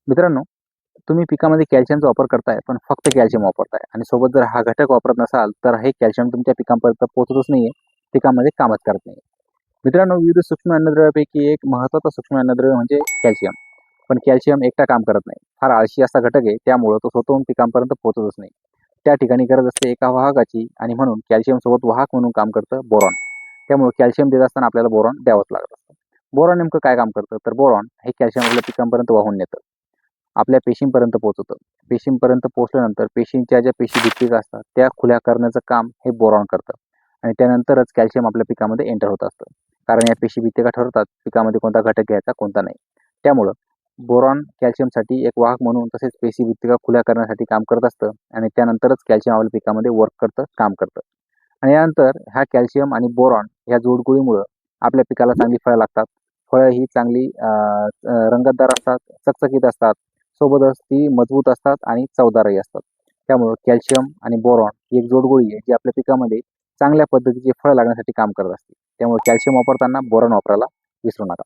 मित्रांनो, तुम्ही पिकामध्ये कॅल्शियमचा वापर करताय, पण फक्त कॅल्शियम वापरताय आणि सोबत जर हा घटक वापरत नसाल, तर हे कॅल्शियम तुमच्या पिकांपर्यंत पोहोचतच नाहीये, पिकामध्ये कामच करत नाही. मित्रांनो, विविध सूक्ष्म अन्नद्रव्यापैकी एक महत्त्वाचा सूक्ष्म अन्नद्रव्य म्हणजे कॅल्शियम. पण कॅल्शियम एकटा काम करत नाही. फार आळशी असा घटक आहे, त्यामुळं तो स्वतःहून पिकांपर्यंत पोहोचतच नाही. त्या ठिकाणी गरज असते एका वाहकाची आणि म्हणून कॅल्शियम सोबत वाहक म्हणून काम करतं बोरॉन. त्यामुळे कॅल्शियम देत असताना आपल्याला बोरॉन द्यावंच लागत असतं. बोरॉन नेमकं काय काम करतं? तर बोरॉन हे कॅल्शियम आपल्या पिकांपर्यंत वाहून नेतं. आपल्या पेशींपर्यंत पोहोचवतं. पेशींपर्यंत पोहोचल्यानंतर पेशींच्या ज्या पेशी भित्तिका असतात, त्या खुल्या करण्याचं काम हे बोरॉन करतं आणि त्यानंतरच कॅल्शियम आपल्या पिकामध्ये एंटर होत असतं. कारण या पेशी भित्तिका ठरवतात पिकामध्ये कोणता घटक घ्यायचा, कोणता नाही. त्यामुळं बोरॉन कॅल्शियमसाठी एक वाहक म्हणून तसेच पेशी भित्तिका खुल्या करण्यासाठी काम करत असतं आणि त्यानंतरच कॅल्शियम आपल्या पिकामध्ये वर्क करतं, काम करतं. आणि यानंतर ह्या कॅल्शियम आणि बोरॉन ह्या जोडगोळीमुळं आपल्या पिकाला चांगली फळं लागतात. फळं ही चांगली रंगतदार असतात, चकचकीत असतात. सोबतच ती मजबूत असतात आणि चवदारही असतात. त्यामुळं कॅल्शियम आणि बोरॉन ही एक जोडगोळी आहे, जी आपल्या पिकामध्ये चांगल्या पद्धतीचे फळं लागण्यासाठी काम करत असते. त्यामुळे कॅल्शियम वापरताना बोरॉन वापरायला विसरू नका.